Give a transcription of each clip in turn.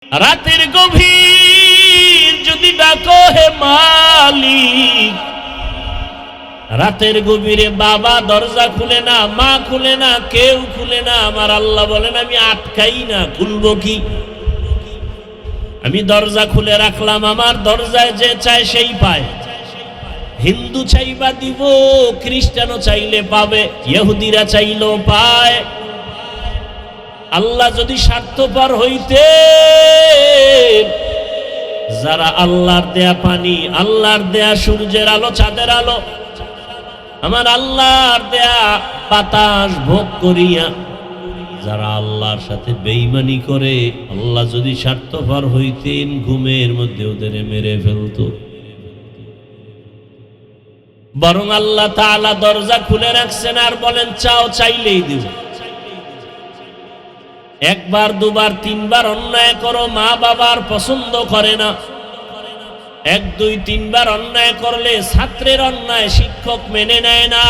রাতের গভীর যদি ডাকো হে মালিক, রাতের গভীরে বাবা দরজা খুলে না, মা খুলে না, কেউ খুলে না, আমার আল্লাহ বলেন আমি আটকাই না, খুলবো কি? আমি দরজা খুলে রাখলাম, আমার দরজায় যে চায় সেই পায়। হিন্দু চাইবা দিব, খ্রিস্টানও চাইলে পাবে, ইহুদিরা চাইলেও পায়। আল্লাহ যদি স্বার্থপর হইতে, যারা আল্লাহর দেয়া পানি, আল্লাহর দেয়া সূর্যের আলো, চাঁদের আলো, আমার আল্লাহর দেয়া বাতাস ভোগ করিয়া যারা আল্লাহর সাথে বেঈমানি করে, আল্লাহ যদি স্বার্থপর হইতেন ঘুমের মধ্যে ওদের মেরে ফেলতো। বরং আল্লাহ তাআলা দরজা খুলে রাখছেন আর বলেন চাও, চাইলেই দিব। একবার দুবার তিনবার অন্যায় করো, মা বাবার পছন্দ করে না। এক দুই তিনবার অন্যায় করলে ছাত্রের অন্যায় শিক্ষক মেনে নেয় না।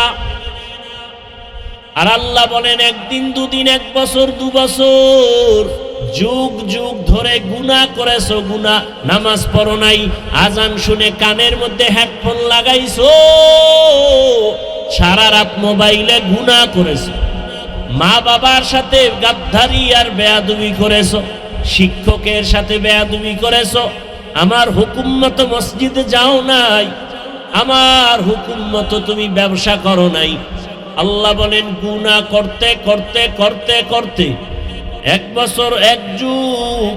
আর আল্লাহ বলেন একদিন দুদিন, এক বছর দু বছর, যুগ যুগ ধরে গুনাহ করেছো, গুনাহ, নামাজ পড়ো নাই, আজান শুনে কানের মধ্যে হেডফোন লাগাইছো, সারা রাত মোবাইলে গুনাহ করেছো, মা বাবার সাথে গাদ্দারি আর বেয়াদবি করেছো, শিক্ষকের সাথে বেয়াদবি করেছো, আমার হুকুম মতো মসজিদে যাও নাই, আমার হুকুম মতো তুমি ব্যবসা করো নাই। আল্লাহ বলেন গুনাহ করতে করতে করতে করতে এক বছর, এক যুগ,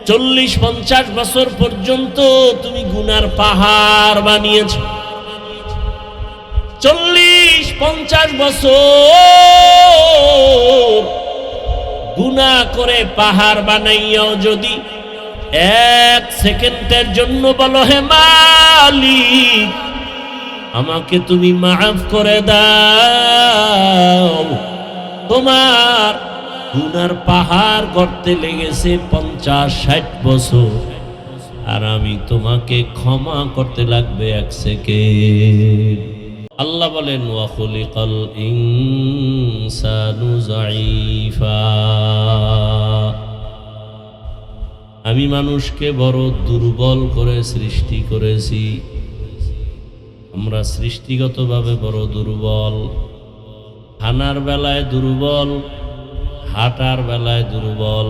40-50 বছর পর্যন্ত তুমি গুনার পাহাড় বানিয়েছ। 40-50 বছর গুনাহ করে পাহাড় বানাইয়াও যদি এক সেকেন্ডের জন্য বলো হে মালিক আমাকে তুমি মাফ করে দাও, তোমার গুনার পাহাড় গড়তে লেগেছে 50-60 বছর, আর আমি তোমাকে ক্ষমা করতে লাগবে 1 সেকেন্ড। আল্লাহ বলেন ওয়া খুলিকাল ইনসানু যায়ীফা, আমি মানুষকে বড় দুর্বল করে সৃষ্টি করেছি। আমরা সৃষ্টিগতভাবে বড় দুর্বল, খানার বেলায় দুর্বল, হাঁটার বেলায় দুর্বল।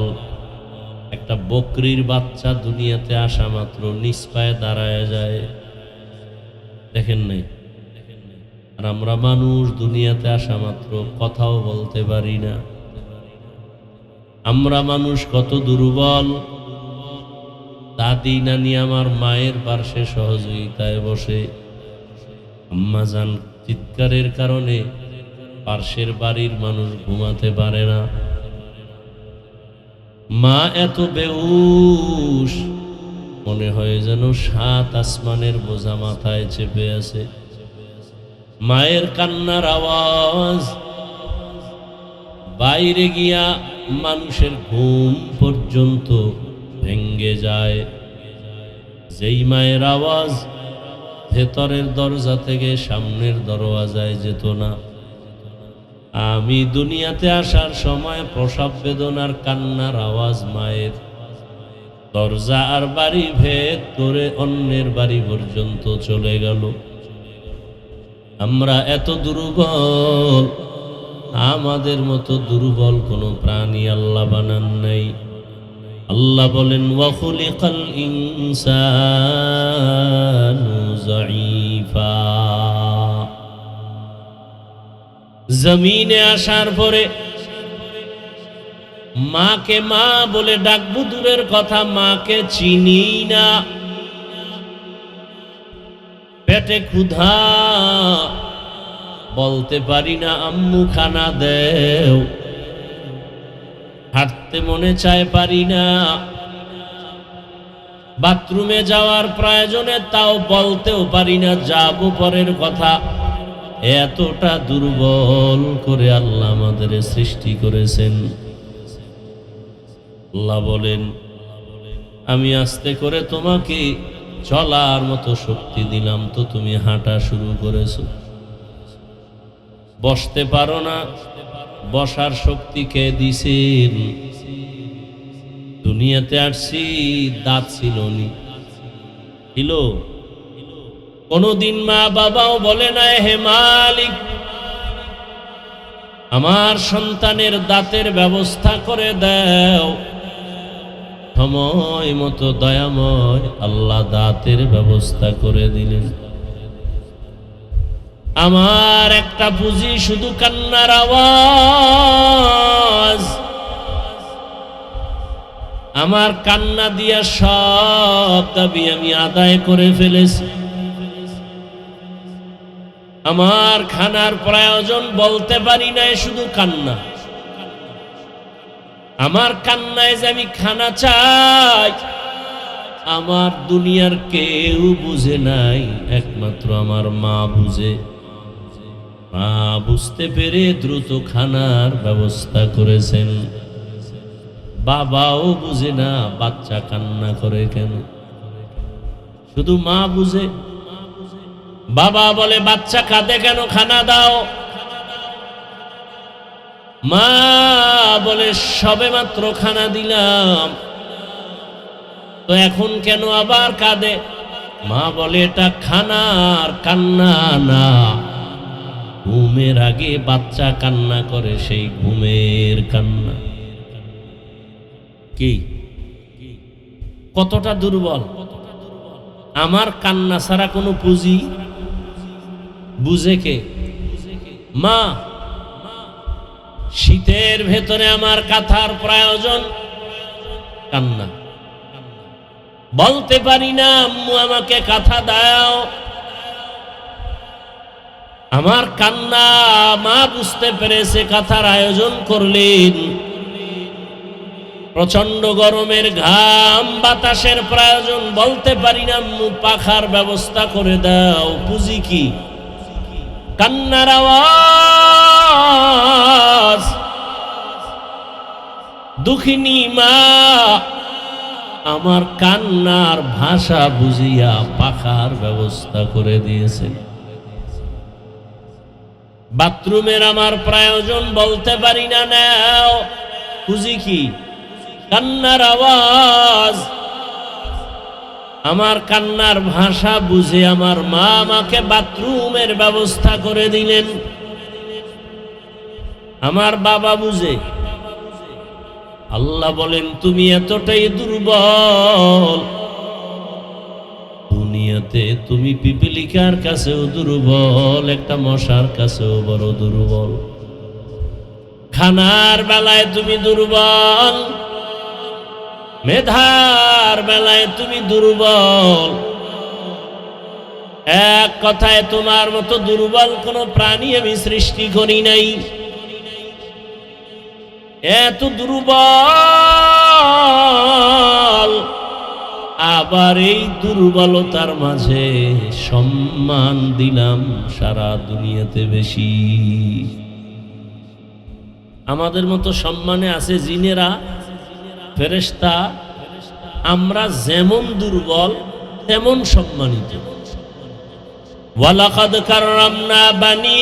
একটা বকরির বাচ্চা দুনিয়াতে আসা মাত্র নিজ পায়ে দাঁড়ায় যায়, দেখেন নাই? আর আমরা মানুষ দুনিয়াতে আসা মাত্র কথাও বলতে পারি না। আমরা মানুষ কত দুর্বল। দাদি নানি আমার মায়ের পার্শ্বে সহযোগিতায় বসে, আম্মা জান চিৎকারের কারণে পার্শ্বের বাড়ির মানুষ ঘুমাতে পারে না। মা এত বেহুশ, মনে হয় যেন 7 আসমানের বোঝা মাথায় চেপে আছে। মায়ের কান্নার আওয়াজ বাইরে গিয়া মানুষের ঘুম পর্যন্ত ভেঙ্গে যায়। যেই মায়ের আওয়াজ ভেতরের দরজা থেকে সামনের দরওয়াজায় যেত না। আমি দুনিয়াতে আসার সময় প্রসব বেদনার কান্নার আওয়াজ মায়ের দরজা আর বাড়ি ভেদ করে অন্যের বাড়ি পর্যন্ত চলে গেল। আমরা এত দুর্বল, আমাদের মতো দুর্বল কোনো প্রাণী আল্লাহ বানান নাই। আল্লাহ বলেন ওয়া খুলিকাল ইনসানু যায়ীফা, জমিনে আসার পরে মাকে মা বলে ডাকবো দূরের কথা, মাকে চিনি না। পেটে ক্ষুধা, বলতে পারি না আম্মু খানা দেও। হাঁটতে মনে চায়, পারি না। বাথরুমে যাওয়ার প্রয়োজনে তাও বলতেও পারি না, যাবো পরের কথা। এতটা দুর্বল করে আল্লাহ আমাদের সৃষ্টি করেছেন। আল্লাহ বলেন আমি আস্তে করে তোমাকে চলার মতো শক্তি দিলাম, তো তুমি হাঁটা শুরু করেছো। বসতে পারো না, বসার শক্তি কে দিছেন? দুনিয়াতে আসছি দাঁত ছিল নি, ছিল কোনদিন মা বাবাও বলে না হে মালিক আমার সন্তানের দাঁতের ব্যবস্থা করে দাও। সময় মতো দয়াময় আল্লাহ দাঁতের ব্যবস্থা করে দিলেন। আমার একটা পুঁজি শুধু কান্নার আওয়াজ, আমার কান্না দিয়া সব দাবি আমি আদায় করে ফেলেছি। আমার খানার প্রয়োজন বলতে পারি না, শুধু কান্না। আমার কান্নায় যে আমি খানা চাই আমার দুনিয়ার কেউ বুঝে নাই, একমাত্র আমার মা বুঝে। মা বুঝতে পেরে দ্রুত খানার ব্যবস্থা করেছেন। বাবাও বুঝে না বাচ্চা কান্না করে কেন, শুধু মা বুঝে। বাবা বলে বাচ্চা কাঁদে কেন, খানা দাও। মা বলে সবে মাত্র খানা দিলাম, তো এখন কেন আবার কাঁদে? মা বলে এটা খানার কান্না না, ঘুমের আগে বাচ্চা কান্না করে সেই ঘুমের কান্না। কি কতটা দুর্বল! আমার কান্না ছাড়া কোনো পুঁজি বুঝে কে? মা। শীতের ভেতরে আমার কাঁথার প্রয়োজন, কান্না। বলতে পারি না আম্মু আমাকে কাঁথা দাও, আমার কান্না মা বুঝতে পেরেছে, কাঁথার আয়োজন করলেন। প্রচন্ড গরমের ঘাম বাতাসের প্রয়োজন, বলতে পারি না আম্মু পাখার ব্যবস্থা করে দাও। পুঁজি কি? কান্নার আওয়াজ। দুঃখিনী মা আমার কান্নার ভাষা বুঝিয়া পাখার ব্যবস্থা করে দিয়েছেন। বাথরুমের আমার প্রয়োজন, বলতে পারি না, নাও। পুঁজি কি? কান্নার আওয়াজ। আমার কান্নার ভাষা বুঝে আমার মা আমাকে বাথরুমের ব্যবস্থা করে দিলেন। আমার বাবা বুঝে। আল্লাহ বলেন তুমি এতটাই দুর্বল, দুনিয়াতে তুমি পিপিলিকার কাছেও দুর্বল, একটা মশার কাছেও বড় দুর্বল। খানার বেলায় তুমি দুর্বল, মেধার বেলায় তুমি দুর্বল। এক কথায় তোমার মতো দুর্বল কোন প্রাণী আমি সৃষ্টি করি নাই। এত দুর্বল, আবার এই দুর্বলতার মাঝে সম্মান দিলাম সারা দুনিয়াতে বেশি। আমাদের মতো সম্মানে আছে জিনেরা, ফেরেশতা। আমরা যেমন দুর্বল তেমন সম্মানিত। ওয়ালাকাদ কাররামনা বানি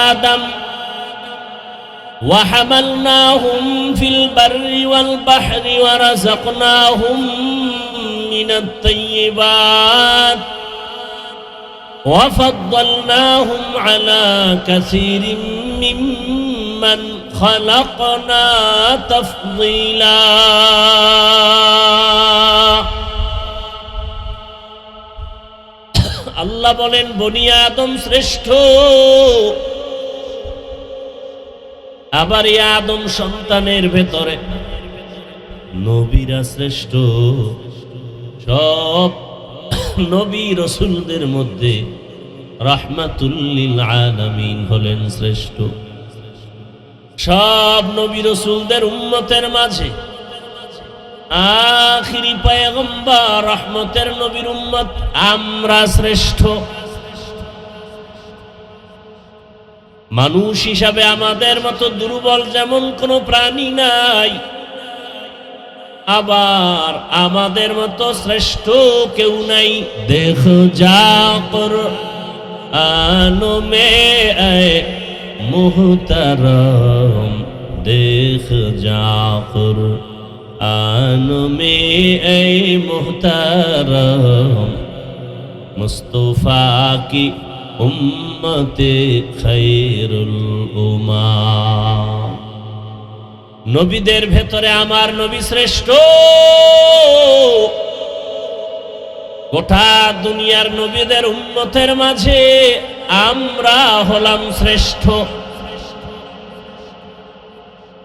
আদম ওয়া হামালনাহুম ফিল বাররি ওয়াল বাহরি ওয়া রাযাকনাহুম মিনাত তাইয়্যিবাত ওয়া ফাদ্দালনাহুম আলা কাসীরিম মিম্মান খালাকনা তাফদীলা। আল্লাহ বলেন বনি আদম শ্রেষ্ঠ, আবার এই আদম সন্তানের ভেতরে নবীরা শ্রেষ্ঠ। সব নবী রাসূলদের মধ্যে রাহমাতুল লিল আলামিন হলেন শ্রেষ্ঠ। সব নবী রাসূলদের উম্মতের মাঝে আখিরি পয়গম্বর রহমতের নবীর উম্মত আমরা শ্রেষ্ঠ। মানুষ হিসাবে আমাদের মতো দুর্বল যেমন কোনো প্রাণী নাই, আবার আমাদের মতো শ্রেষ্ঠ কেউ নাই। দেখো যা কুরআন মে আয়ে মুহতারম, দেখ যা কুরআন आन में ऐ मुहतरम मुस्तफा की उम्मते खैरुल उम्माम। নবীদের ভেতরে আমার নবী শ্রেষ্ঠ। গোটা দুনিয়ার নবীদের উম্মতের মাঝে আমরা হলাম শ্রেষ্ঠ।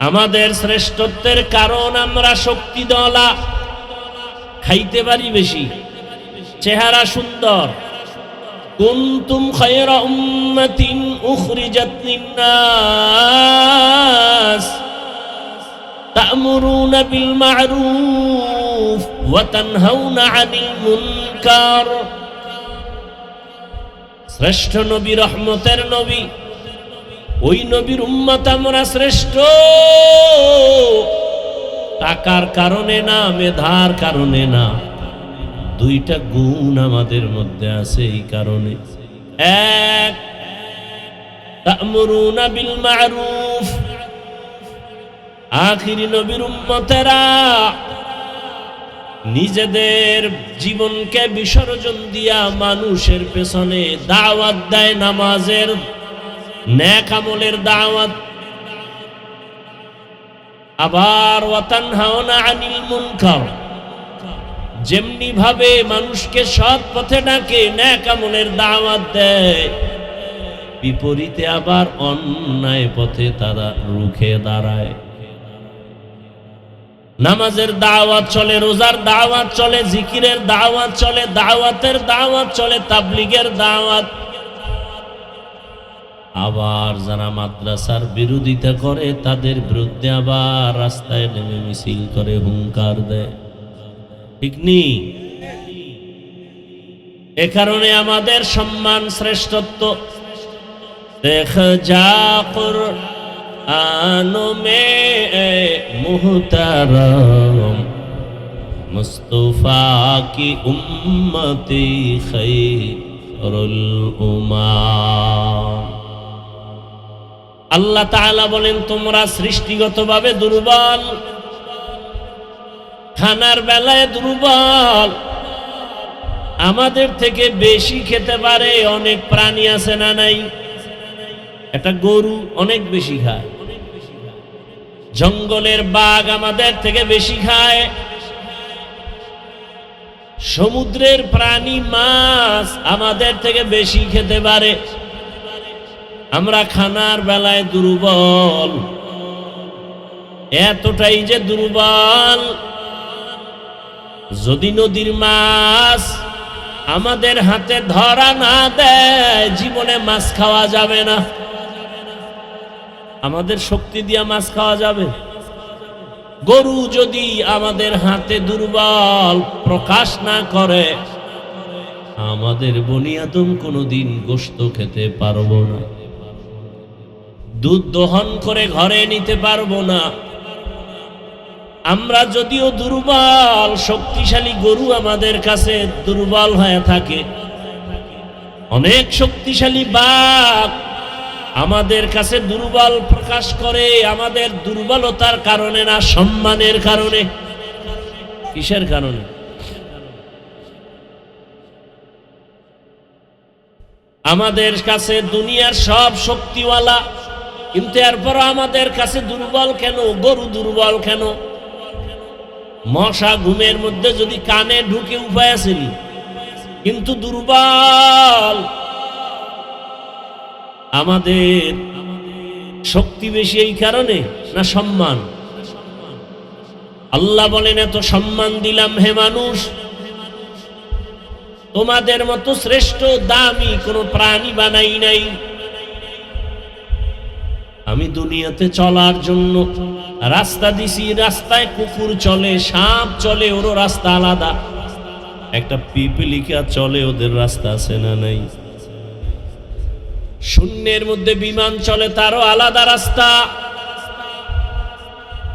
আমাদের শ্রেষ্ঠত্বের কারণ আমরা শক্তিধলা, খাইতে পারি বেশি, চেহারা সুন্দর। কুনতুম খায়রা উম্মাতিন উখরিজাত লিন্নাস তা'মুরুনা বিল মা'রুফ ওয়া তানহাউনা আনিল মুনকার। শ্রেষ্ঠ নবী, রহমতের নবী, ওই নবীর উম্মত আমরা শ্রেষ্ঠ। টাকার কারণে না, মেধার কারণে না, দুইটা গুণ আমাদের মধ্যে আছে এই কারণে। এক, তা'মুরুনা বিল মা'রুফ, আখিরি নবীর উম্মতেরা নিজেদের জীবনকে বিসর্জন দিয়া মানুষের পেছনে দাওয়াত দেয়, নামাজের, নেক আমলের দাওয়াত। আবার ওয়া তানহাউনা আনিল মুনকার, যেমনি ভাবে মানুষকে সৎ পথে ডাকে, নেক আমলের দাওয়াত দেয়, বিপরীতে আবার অন্যায় পথে তারা রুখে দাঁড়ায়। নামাজের দাওয়াত চলে, রোজার দাওয়াত চলে, জিকিরের দাওয়াত চলে, দাওয়াতের দাওয়াত চলে, তাবলীগের দাওয়াত। আবার যারা মাদ্রাসার বিরোধিতা করে তাদের বিরুদ্ধে আবার রাস্তায় নেমে মিছিল করে, হুঙ্কার দেয়। ঠিক নেই? এ কারণে আমাদের সম্মান, শ্রেষ্ঠত্ব। দেখ যা কুরআন মে মুহতারম মুস্তফা কি উম্মতি খৈরুল উম্মাম। আল্লাহ তাআলা বলেন, তোমরা সৃষ্টিগতভাবে দুর্বল, খানার বেলায় দুর্বল। আমাদের থেকে বেশি খেতে পারে অনেক প্রাণী আছে না নাই? একটা গরু অনেক বেশি খায়, জঙ্গলের বাঘ আমাদের থেকে বেশি খায়, সমুদ্রের প্রাণী মাছ আমাদের থেকে বেশি খেতে পারে। আমরা খানার বেলায় দুর্বল, এতটাই যে দুর্বল, যদি নদীর মাছ আমাদের হাতে ধরা না দেয় জীবনে মাছ খাওয়া যাবে না। আমাদের শক্তি দিয়া মাছ খাওয়া যাবে? গরু যদি আমাদের হাতে দুর্বল প্রকাশ না করে, আমাদের বনি আদম কোনোদিন গোশত খেতে পারবো না, দুধ দহন করে ঘরে নিতে পারবো না। আমরা যদিও দুর্বল, শক্তিশালী গরু আমাদের কাছে দুর্বল হয়ে থাকে, অনেক শক্তিশালী বাঘ আমাদের কাছে দুর্বল প্রকাশ করে, আমাদের দুর্বলতার কারণে না, সম্মানের কারণে। কিসের কারণে? আমাদের কাছে দুনিয়ার সব শক্তিওয়ালা, কিন্তু এরপর আমাদের কাছে দুর্বল কেন? গরু দুর্বল কেন? মশা ঘুমের মধ্যে যদি কানে ঢুকে উপায় আসেনি, কিন্তু দুর্বল। আমাদের শক্তি বেশি এই কারণে না সম্মান? আল্লাহ বলেন, এত সম্মান দিলাম হে মানুষ, তোমাদের মতো শ্রেষ্ঠ দামি কোনো প্রাণী বানাই নাই। আমি দুনিয়াতে চলার জন্য রাস্তা দিছি, রাস্তায় কুকুর চলে, সাপ চলে, ওরও রাস্তা আলাদা। একটা পিপিলিকা চলে, ওদের রাস্তা আছে না নাই? শূন্যের মধ্যে বিমান চলে, তারও আলাদা রাস্তা।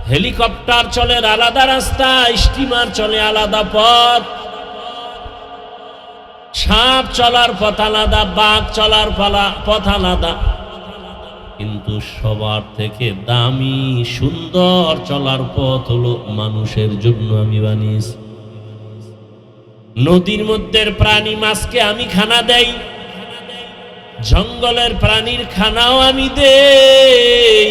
হেলিকপ্টার চলে, আলাদা রাস্তা। স্টিমার চলে, আলাদা পথ। সাপ চলার পথ আলাদা, বাঘ চলার পথ আলাদা। কিন্তু সবার থেকে দামি সুন্দর চলার পথ হলো মানুষের জন্য আমি বানিয়েছি। নদীর মধ্যে প্রাণী মাছকে আমি খানা দেই, জঙ্গলের প্রাণীর খানাও আমি দেই,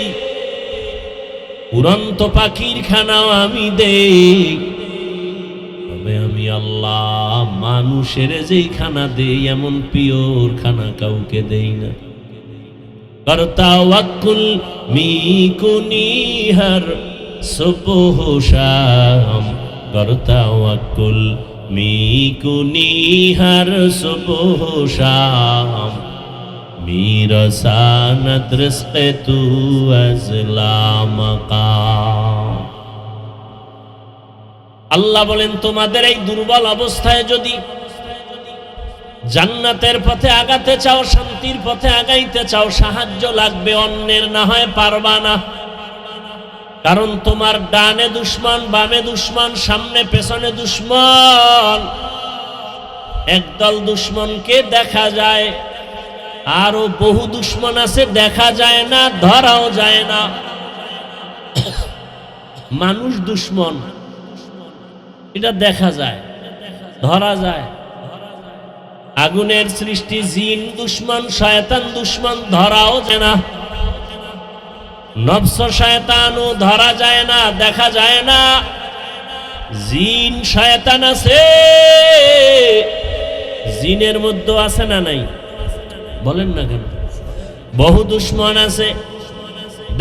উড়ন্ত পাখির খানাও আমি দেই। তবে আমি আল্লাহ মানুষের যেই খানা দেই এমন পিওর খানা কাউকে দেই না। করতা ওয়াক্কুল মিকুনি হর সুবহ শাম, করতা ওয়াক্কুল মিকুনি হর সুবহ শাম, মিরসানত রিজকে তু আজলা মাকাম। আল্লাহ বলেন তোমাদের এই দুর্বল অবস্থায় যদি জান্নাতের পথে আগাতে চাও, শান্তির পথে আগাইতে চাও, সাহায্য লাগবে, অন্যের না হয় পারবা না। কারণ তোমার ডানে দুশ্মন, বামে দুশ্মন, সামনে পেছনে দুশ্মন। একদল দুশ্মনকে দেখা যায়, আরো বহু দুশ্মন আছে দেখা যায় না, ধরাও যায় না। মানুষ দুশ্মন এটা দেখা যায়, ধরা যায়। আগুনের সৃষ্টি জিন দুশ্মন, শয়তান দুশ্মন, ধরাও যায় না। নফস শয়তানও ধরা যায় না, দেখা যায় না। জিন শয়তান আছে, জিনের মধ্যে আছে না নাই বলেন না কেন? বহু দুশ্মন আছে,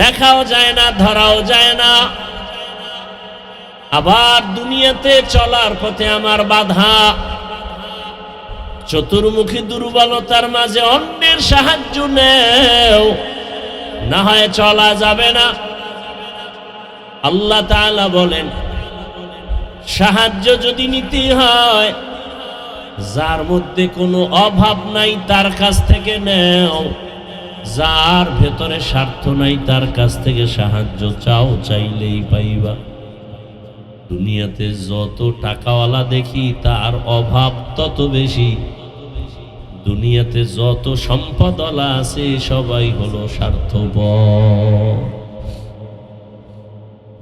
দেখাও যায় না, ধরাও যায় না। আবার দুনিয়াতে চলার পথে আমার বাধা, চতুর্মুখী দুর্বলতার মাঝে অন্যের সাহায্য নেও, না হয় চলা যাবে না। আল্লাহ তাআলা বলেন সাহায্য যদি নিতে হয়, যার মধ্যে কোনো অভাব নাই তার কাছ থেকে নেও, যার ভেতরে স্বার্থ নাই তার কাছ থেকে সাহায্য চাও, চাইলেই পাইবা। দুনিয়াতে যত টাকাওয়ালা দেখি তার অভাব তত বেশি, দুনিয়াতে যত সম্পদওয়ালা আছে সবাই হলো স্বার্থপর।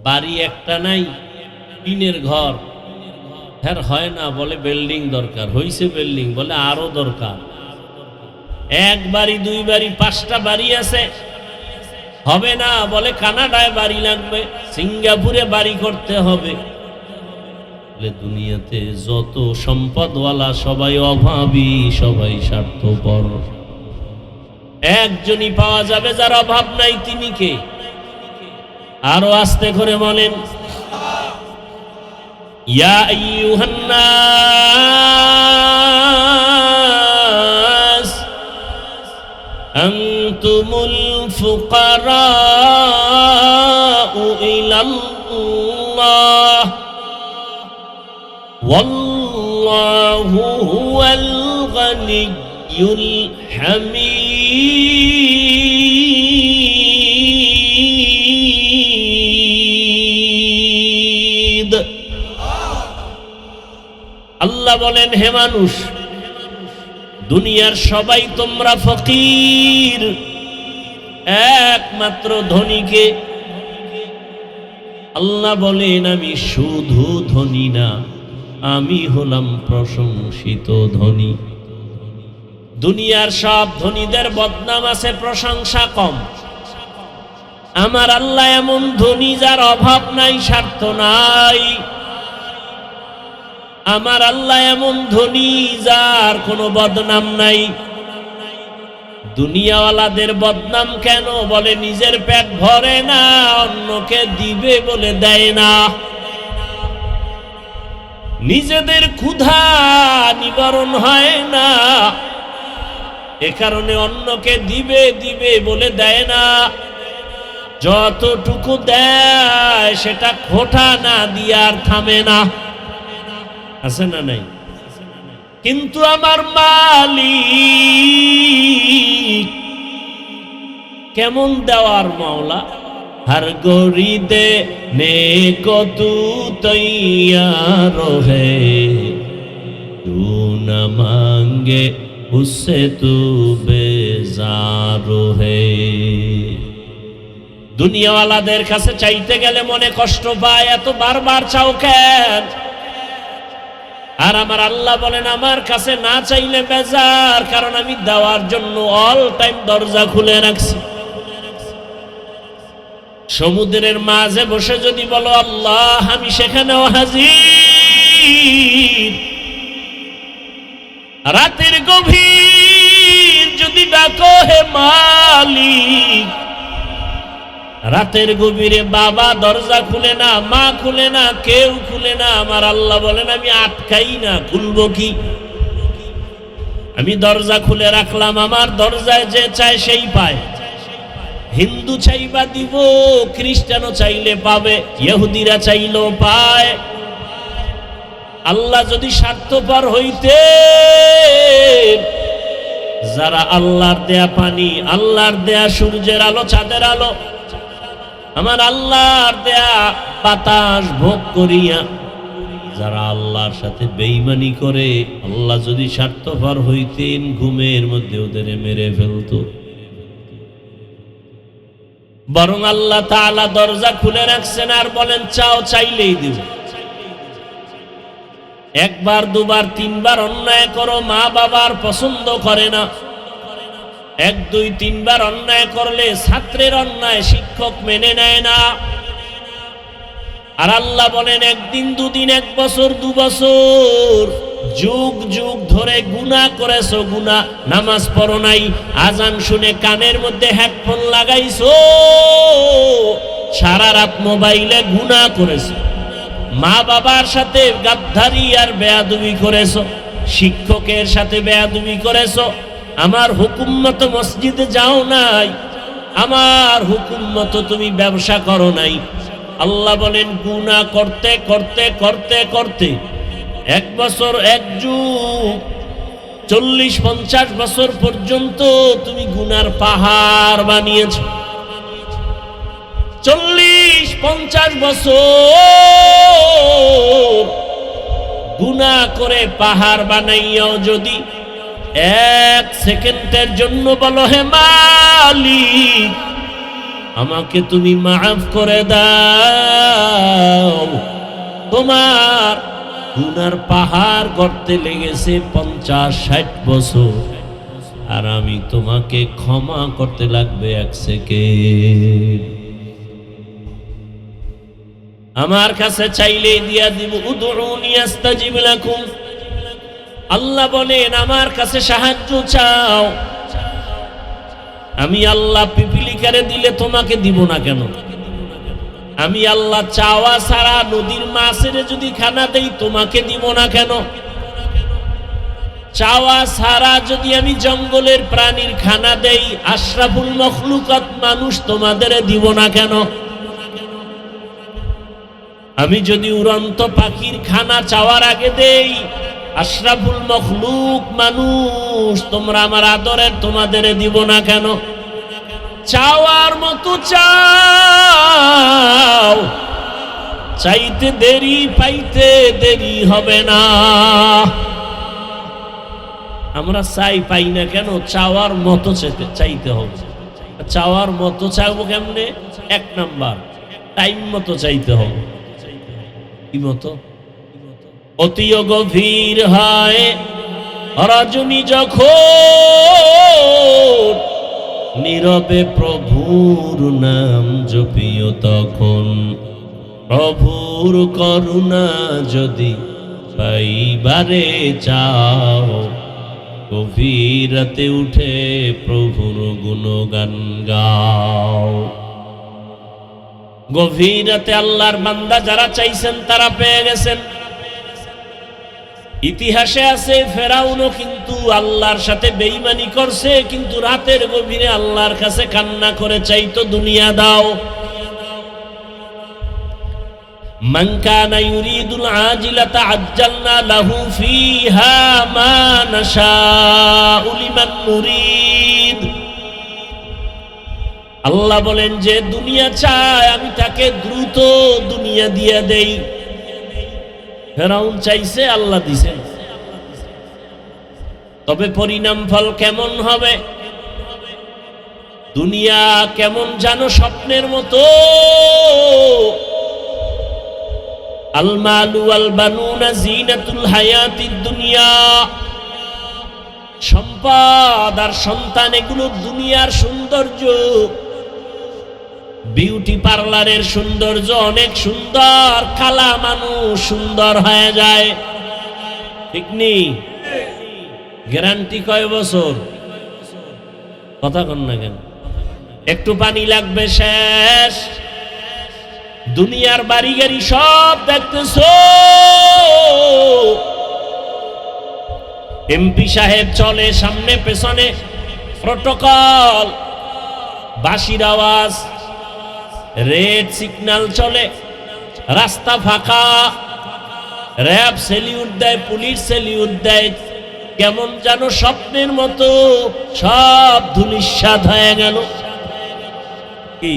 বাড়ি একটা নাই, টিনের ঘর, হ্যাঁ হয় না, বলে বিল্ডিং দরকার, হইছে বিল্ডিং, বলে আরো দরকার। এক বাড়ি, দুই বাড়ি, 5টা বাড়ি আছে, হবে না, বলে কানাডায় বাড়ি লাগবে, সিঙ্গাপুরে বাড়ি করতে হবে। দুনিয়াতে যত সম্পদওয়ালা সবাই অভাবী, সবাই স্বার্থপর। একজনই পাওয়া যাবে যার অভাব নাই, তিনি কে? আরো আস্তে করে বলেন, ইয়া আইয়ুহান নাস আনতুমুল ফুকারাউ ইলাল্লাহ ওয়াল্লাহু হুয়াল গনিয়্যুল হামিদ। আল্লাহ বলেন, হে মানুষ, দুনিয়ার সবাই তোমরা ফকির, একমাত্র ধনীকে। আল্লাহ বলেন আমি শুধু ধনী না, আমি হলাম প্রশংসিত ধনী। দুনিয়ার সব ধনীদের বদনাম আছে, প্রশংসা কম। আমার আল্লাহ এমন ধনী যার অভাব নাই, স্বার্থ নাই। আমার আল্লাহ এমন ধনী যার কোনো বদনাম নাই। দুনিয়াওয়ালাদের বদনাম কেন? বলে নিজের পেট ভরে না, অন্যকে দিবে বলে দেয় না। নিজেদের ক্ষুধা নিবারণ হয় না, এ কারণে অন্যকে দিবে দিবে বলে দেয় না। যতটুকু দেয় সেটা খোটা না দিয়ে আর থামে না, আছে না নাই? কিন্তু আমার মালিক কেমন দেওয়ার মাওলা, हर गोरी देने को तू तैयार है, तू न मांगे उससे तू बेजार है। দুনিয়াওয়ালাদের কাছে চাইতে গেলে মনে কষ্ট পায়, এত বারবার চাও কেন? আর আমার আল্লাহ বলেন আমার কাছে না চাইলে বেজার, কারণ আমি দেওয়ার জন্য অল টাইম দরজা খুলে রাখছি। সমুদ্রের মাঝে বসে যদি বলো আল্লাহ, আমি সেখানেও হাজির। রাতের গভীর যদি ডাকো হে মালিক, রাতের গভীরে বাবা দরজা খুলে না, মা খুলে না, কেউ খুলে না, আমার আল্লাহ বলেন আমি আটকাই না, খুলবো কি? আমি দরজা খুলে রাখলাম, আমার দরজায় যে চায় সেই পায়। হিন্দু চাইবা দিব, খ্রিস্টানও চাইলে পাবে, ইহুদিরা চাইলেও পায়। আল্লাহ যদি স্বার্থপর হইতে, যারা আল্লাহর দেয়া পানি, আল্লাহর দেয়া সূর্যের আলো, চাঁদের আলো, আমার আল্লাহর দেয়া বাতাস ভোগ করিয়া যারা আল্লাহর সাথে বেঈমানি করে, আল্লাহ যদি স্বার্থপর হইতেন ঘুমের মধ্যে ওদের মেরে ফেলতো। বরং আল্লাহ তাআলা দরজা খুলে রাখছেন আর বলেন চাও, চাইলেই দিব। একবার দুবার তিনবার অন্যায় করো, মা বাবার পছন্দ করে না। এক দুই তিনবার অন্যায় করলে ছাত্রের অন্যায় শিক্ষক মেনে নেয় না। আর আল্লাহ বলেন একদিন দুদিন, এক বছর দু বছর, যুগ যুগ ধরে গুনাহ করেছো, গুনাহ, নামাজ পড়ো নাই, আজান শুনে কানের মধ্যে হেডফোন লাগাইছো, সারা রাত মোবাইলে গুনাহ করেছো, মা বাবার সাথে গাদ্দারি আর বেয়াদবি করেছো, শিক্ষকের সাথে বেয়াদবি করেছো, আমার হুকুম মতো মসজিদে যাও নাই, আমার হুকুম মতো তুমি ব্যবসা করো নাই। আল্লাহ বলেন গুনাহ করতে করতে করতে করতে এক বছর, এক যুগ, 40-50 বছর পর্যন্ত তুমি গুনার পাহাড় বানিয়েছ। 40-50 বছর গুনাহ করে পাহাড় বানাইয়াও যদি এক সেকেন্ডের জন্য বলো হে মালিক আমাকে তুমি মাফ করে দাও, তোমার গুনার পাহাড় গড়তে লেগেছে 50-60 বছর, আর আমি তোমাকে ক্ষমা করতে লাগবে 1 সেকেন্ড। আমার কাছে চাইলেই দিয়া দিব। উদউনি আস্তাজিব লাকুম, আল্লাহ বলেন আমার কাছে সাহায্য চাও, আমি আল্লাহ পিপিলিকারে দিলে তোমাকে দিব না কেন? আমি আল্লাহ চাওয়া ছাড়া নদীর মাছের যদি খানা দেই তোমাকে দিব না কেন? চাওয়া ছাড়া যদি আমি জঙ্গলের প্রাণীর খানা দেই, আশরাফুল মখলুকাত মানুষ, তোমাদের দিব না কেন? আমি যদি উড়ন্ত পাখির খানা চাওয়ার আগে দেই, আশরাফুল মখলুক মানুষ, তোমরা আমার আদরের, তোমাদের দিব না কেন? চাওয়ার মতো চাও, চাইতে দেরি পাইতে দেরি হবে না। আমরা চাই পাই না কেন? চাওয়ার মতো চাইতে হবে। চাওয়ার মতো চাইবো কেমনে? 1 নাম্বার, টাইম মতো চাইতে হবে। কি মতো? অতিও গভীর হয় রজনী যখন, নীরবে প্রভুর নাম জপিও তখন, প্রভুর করুণা যদি পাইবারে চাও, গভীর রাতে উঠে প্রভুর গুণগান গাও। গভীর রাতে আল্লাহর বান্দা যারা চাইছেন তারা পেয়ে গেছেন। ইতিহাসে আছে ফেরাউনও কিন্তু আল্লাহর সাথে বেঈমানি করছে, কিন্তু রাতের গভীরে আল্লাহর কাছে কান্না করে চাইতো দুনিয়া দাও। মান কানা ইউরিদুল আজিলাতা আজ্জালনা লাহু ফিহা মা নাশাউ লিমান নুরিদ। আল্লাহ বলেন যে দুনিয়া চায় আমি তাকে দ্রুত দুনিয়া দিয়ে দেই। ফেরাউন চাইছে, আল্লাহ দিছেন। তবে পরিণাম ফল কেমন হবে? দুনিয়া কেমন জানো স্বপ্নের মতো। আল মালু ওয়াল বানুনা জিনাতুল হায়াতিদ দুনিয়া, সম্পদ আর সন্তান এগুলো দুনিয়ার সৌন্দর্য। বিউটি পার্লারের সৌন্দর্য অনেক সুন্দর, কালা মানুষ সুন্দর হয়ে যায়, ঠিক নেই? গ্যারান্টি কয় বছর? কথা কন না কেন? একটু পানি লাগবে শেষ। দুনিয়ার বাড়ি গাড়ি সব দেখতেছো, এমপি সাহেব চলে সামনে পেছনে, প্রটোকল, বাঁশির আওয়াজ, রেড সিগন্যাল চলে, রাস্তা ফাঁকা, র্যাব সেলিউট দেয়, পুলিশ সেলিউট দেয়। কেমন যেন স্বপ্নের মতো সব ধূলিসাৎ হয়ে গেল। কি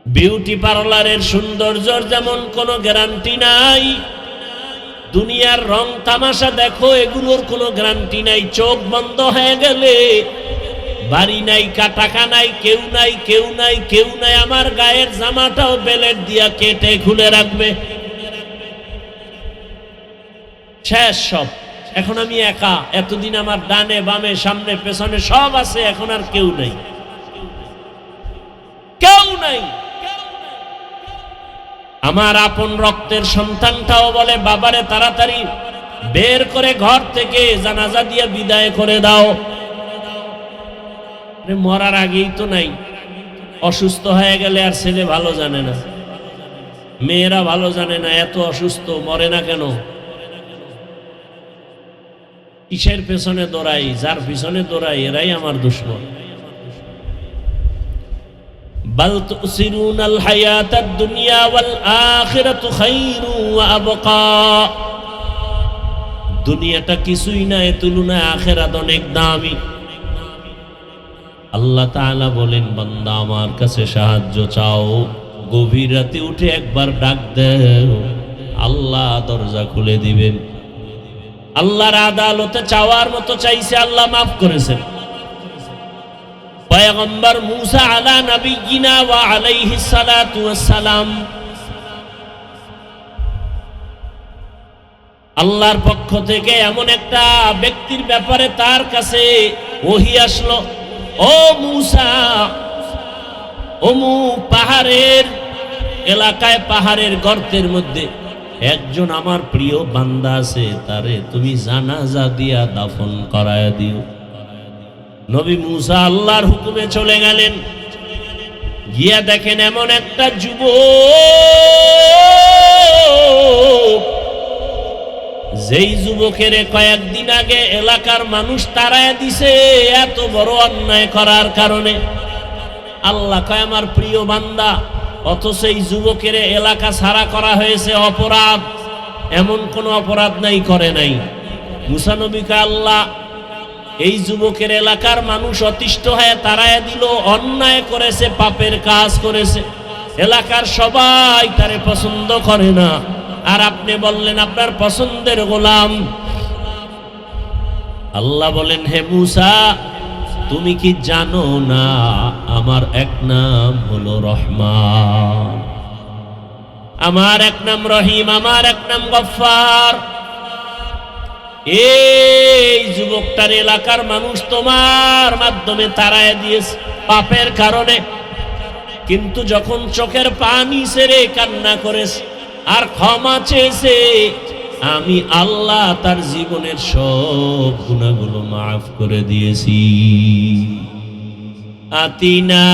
বিউটি পার্লারের সৌন্দর্যের যেমন কোনো গ্যারান্টি নাই, দুনিয়ার রং তামাশা দেখো এগুলোর কোনো গ্যারান্টি নাই। চোখ বন্ধ হয়ে গেলে বাড়ি নাই, টাকা নাই, কেউ নাই, কেউ নাই, কেউ নাই। আমার গায়ের জামাটাও বেলেট দিয়া কেটে খুলে রাখবে, শেষ সব। এখন আমি একা, এতদিন আমার ডানে বামে সামনে পেছনে সব আছে, এখন আর কেউ নাই, কেউ নাই। আমার আপন রক্তের সন্তানটাও বলে বাবারে তাড়াতাড়ি বের করে ঘর থেকে জানাজা দিয়ে বিদায় করে দাও। মরার আগেই তো নাই, অসুস্থ হয়ে গেলে আর ছেলে ভালো জানে না, মেয়েরা ভালো জানে না, এত অসুস্থ মরে না কেন? কিসের পেছনে দৌড়াই? যার পিছনে দৌড়াই এরাই আমার দুশমন। বাল তুসিরুনাল হায়াতাদ দুনিয়া ওয়াল আখিরাতু খায়রু ওয়া আবকা। দুনিয়াটা কিছুই না, এর তুলনায় আখিরাত অনেক দামি। আল্লাহ তাআলা বলেন, বান্দা আমার কাছে সাহায্য চাও, গভীর রাতে উঠে একবার ডাক দাও, আল্লাহ দরজা খুলে দিবেন। আল্লাহর আদালতে চাওয়ার মতো চাইছে, আল্লাহ মাফ করেছেন। পয়গম্বর মূসা আলা নবিয়িনা ওয়া আলাইহিস সালাতু ওয়াস সালাম, আল্লাহর পক্ষ থেকে এমন একটা ব্যক্তির ব্যাপারে তার কাছে ওহী আসলো, ও মূসা, অমুক পাহাড়ের এলাকায়, পাহাড়ের গর্তের মধ্যে একজন আমার প্রিয় বান্দা আছে, তারে তুমি জানাজা দিয়া দাফন করায় দিও। নবী মূসা আল্লাহর হুকুমে চলে গেলেন, গিয়া দেখেন এমন একটা যুবক, যেই যুবকের কয়েকদিন আগে এলাকার মানুষ তাড়ায় দিছে এত বড় অন্যায় করার কারণে। আল্লাহ কয় আমার প্রিয় বান্দা, অথচ এই যুবকের এলাকা ছাড়া করা হয়েছে অপরাধ, এমন কোন অপরাধ নাই, করে নাই। মূসা নবীকে আল্লাহ এই যুবকের এলাকার মানুষ অতিষ্ঠ হয়ে তাড়ায় দিল, অন্যায় করেছে, পাপের কাজ করেছে, এলাকার সবাই তারে পছন্দ করে না, আর আপনি বললেন আপনার পছন্দের গোলাম। আল্লাহ বলেন, হে মূসা, তুমি কি জানো না আমার এক নাম হলো রহমান, আমার এক নাম রহিম, আমার এক নাম গফফার। এই যুবকটার এলাকার মানুষ তোমার মাধ্যমে তাড়ায় দিয়েছে পাপের কারণে, কিন্তু যখন চোখের পানি ছেড়ে কান্না করেছে আর ক্ষমা চেয়েছে, আমি আল্লাহ তার জীবনের সব গুনাহগুলো মাফ করে দিয়েছি। আতিনা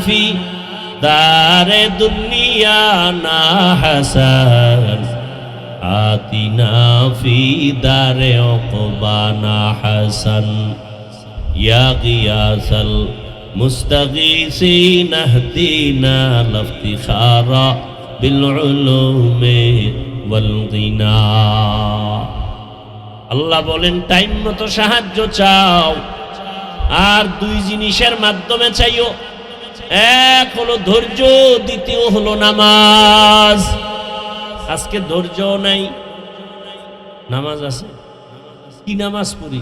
ফি দারে দুনিয়া না হাসান, আতিনা ফি দারে উকবা না হাসান, ইয়া গিয়াসাল মুস্তাগীসিন আহদিনা লাফতিখারা বিল উলুমি ওয়াল গিনা। আল্লাহ বলেন, টাইম মতো সাহায্য চাও, আর দুই জিনিসের মাধ্যমে চাইও, এক হলো ধৈর্য, দ্বিতীয় হলো নামাজ। আজকে ধৈর্য নাই, নামাজ আছে, কি নামাজ পড়ি?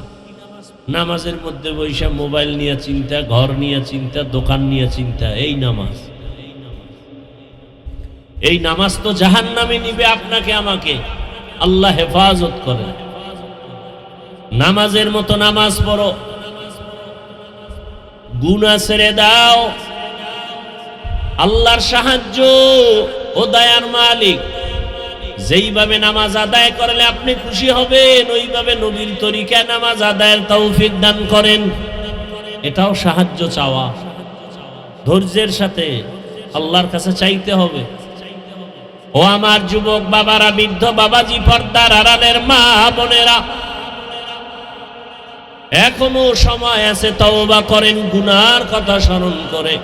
নামাজের মধ্যে বৈশা মোবাইল নিয়ে চিন্তা, ঘর নিয়ে চিন্তা, দোকান নিয়ে চিন্তা। এই নামাজ, এই নামাজ তো জাহান্নামে নিবে আপনাকে আমাকে। আল্লাহ হেফাজত করে। নামাজের মতো নামাজ পড়ো, গুনাহ ছেড়ে দাও। আল্লাহর সাহায্য ও দয়ার মালিক যেইভাবে নামাজ আদায় করলে আপনি খুশি হবেন, ওইভাবে নবীর তরিকায় নামাজ আদায়ের তৌফিক দান করেন। এটাও সাহায্য চাওয়া, ধৈর্যের সাথে আল্লাহর কাছে চাইতে হবে। ও আমার যুবক বাবারা, বৃদ্ধ বাবাজি, পর্দার আড়ালের মা বোনেরা, এখনো সময় আছে, তওবা করেন, গুনার কথা স্মরণ করে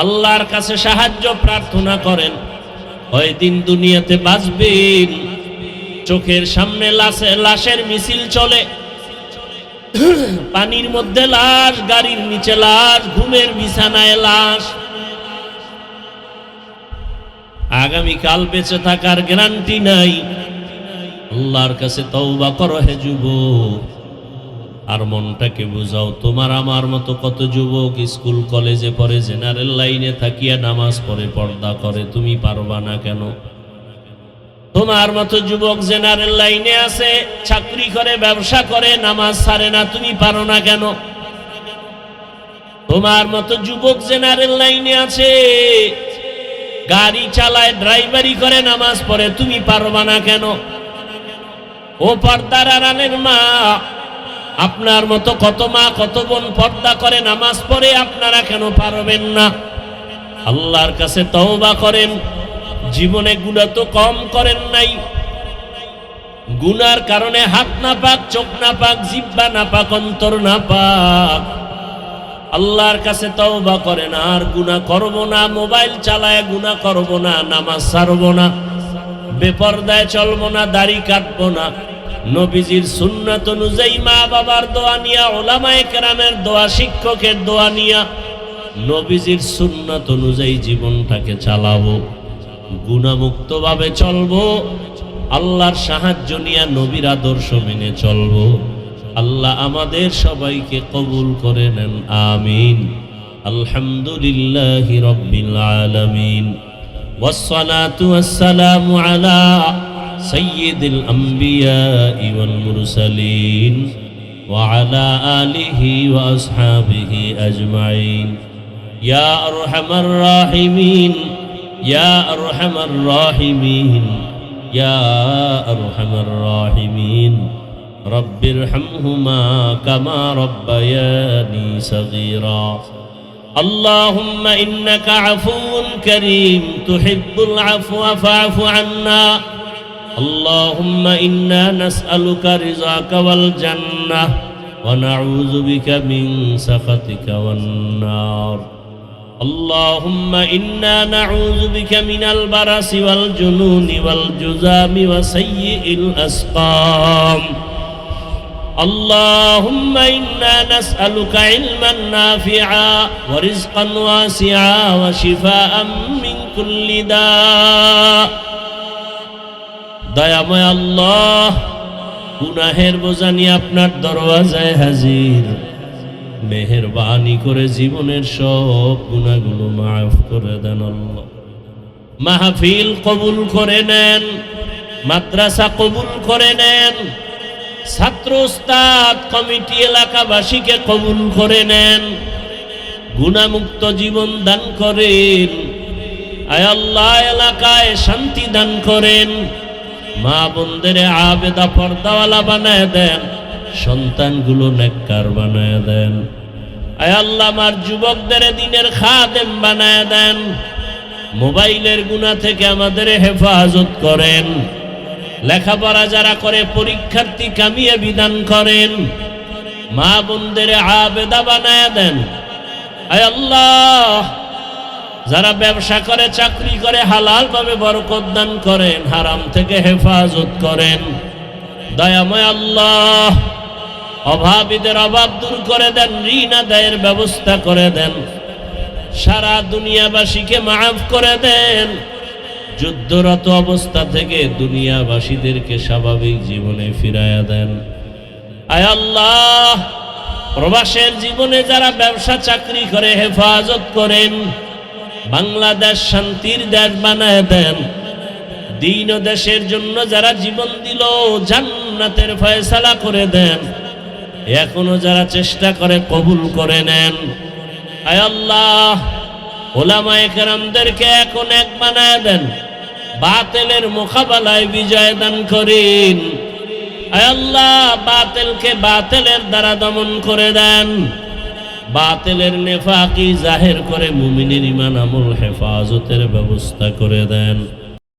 আল্লাহর কাছে সাহায্য প্রার্থনা করেন। ওই দিন দুনিয়াতে বাঁচবেন, চোখের সামনে লাশের মিছিল চলে, পানির মধ্যে লাশ, গাড়ির নিচে লাশ, ঘুমের বিছানায় লাশ। আগামীকাল বেঁচে থাকার গ্যারান্টি নাই। আল্লাহর কাছে তওবা করো হে যুবক। আর মনটাকে বুঝাও, তোমার আমার মতো কত যুবক স্কুল কলেজে পড়ে, জেনারেল লাইনে থাকিয়া নামাজ পড়ে, পর্দা করে, তুমি পারবা না কেন? তোমার মতো যুবক জেনারেল লাইনে আছে, চাকরি করে, ব্যবসা করে, নামাজ ছাড়ে না, তুমি পারো না কেন? তোমার মতো যুবক জেনারেল লাইনে আছে, গাড়ি চালায়, ড্রাইভারি করে, নামাজ পড়ে, তুমি পারবা না কেন? ও পর্দার আড়ালের মা, আপনার মতো কত মা কত বোন পর্দা করে, নামাজ পড়ে, আপনারা কেন পারবেন না? আল্লাহর কাছে তওবা করেন। জীবনে গুনাহ তো কম করেন নাই, গুনার কারণে হাত না পাক, চোখ না পাক, জিহ্বা না পাক, অন্তর না পাক। আল্লাহর কাছে তওবা করেন, আর গুনাহ করব না, মোবাইল চালায় গুনাহ করব না, নামাজ ছাড়ব না, বেপরদায় চলব না, দাড়ি কাটব না, নবীজির সুন্নাত অনুযায়ী মা বাবার দোয়া নিয়া, উলামায়ে কেরামের দোয়া, শিক্ষকের দোয়া নিয়া, নবীজির সুন্নাত অনুযায়ী জীবনটাকে চালাবো, গুনাহমুক্ত ভাবে চলবো, আল্লাহর সাহায্য নিয়া, নবীর আদর্শ মেনে চলবো। আল্লাহ আমাদের সবাইকে কবুল করে নেন, আমিন। আলহামদুলিল্লাহি রাব্বিল আলামিন, ওয়াসসালাতু ওয়াসসালামু আলা সাইয়্যিদিল আমবিয়াই ওয়াল মুরসালিন ওয়া আলা আলিহি ওয়া আসহাবিহি আজমাইন। ইয়া আরহামার রাহিমিন, ইয়া আরহামার রাহিমিন, ইয়া আরহামার রাহিমিন। রব্বিরহামহুমা কামা রব্বায়ানি সগীরা। اللهم إنك عفو كريم تحب العفو فاعف عنا. اللهم إنا نسألك رضاك والجنة ونعوذ بك من سخطك والنار. اللهم إنا نعوذ بك من البرص والجنون والجذام وسيء الأسقام. اللهم إنا نسألك علما نافعا ورزقا واسعا وشفاء من كل داء. দয়াময় আল্লাহ, গুনাহের বোঝা নিয়ে আপনার দরওয়াজায় হাজির, মেহেরবানি করে জীবনের সব গুনাহগুলো মাফ করে দেন আল্লাহ। মাহফিল কবুল করে নেন, মাদ্রাসা কবুল করে নেন, ছাত্র উস্তাদ কমিটি এলাকাবাসীকে কবুল করে নেন, গুনাহমুক্ত জীবন দান করেন। আয় আল্লাহ, এলাকায় শান্তি দান করেন, মা বোনদের আবেদা পর্দাওয়ালা বানায় দেন, সন্তানগুলো নেককার বানায় দেন। আয় আল্লাহ, আমার যুবকদের দ্বীনের খাদেম বানায় দেন, মোবাইলের গুনাহ থেকে আমাদের হেফাজত করেন। লেখাপড়া যারা করে পরীক্ষার্থী কামিয়ে বিধান করেন, মা বোনদের আবেদা বানায় দেন। আয় আল্লাহ, যারা ব্যবসা করে, চাকরি করে, হালাল ভাবে বরকত দান করেন, হারাম থেকে হেফাজত করেন। দয়াময় আল্লাহ, অভাবীদের অভাব দূর করে দেন, ঋণ আদায়ের ব্যবস্থা করে দেন, সারা দুনিয়াবাসীকে মাফ করে দেন। যুদ্ধরত অবস্থা থেকে দুনিয়াবাসীদেরকে স্বাভাবিক জীবনে ফিরাইয়া দেন। আয় আল্লাহ, প্রবাসের জীবনে যারা ব্যবসা চাকরি করে হেফাজত করেন, বাংলাদেশ শান্তির দেশ বানায় দেন। দ্বীন ও দেশের জন্য যারা জীবন দিল, জান্নাতের ফয়সালা করে দেন। এখনো যারা চেষ্টা করে, কবুল করে নেন। আয় আল্লাহ, ওলামায়ে কেরামদেরকে এখন এক বানায় দেন, বাতিলের মোকাবেলায় বিজয় দান করেন। আয় আল্লাহ, বাতিলকে বাতিলের দ্বারা দমন করে দেন, বাতিলের নেফাকি জাহের করে মুমিনের ঈমান আমল হেফাজতের ব্যবস্থা করে দেন।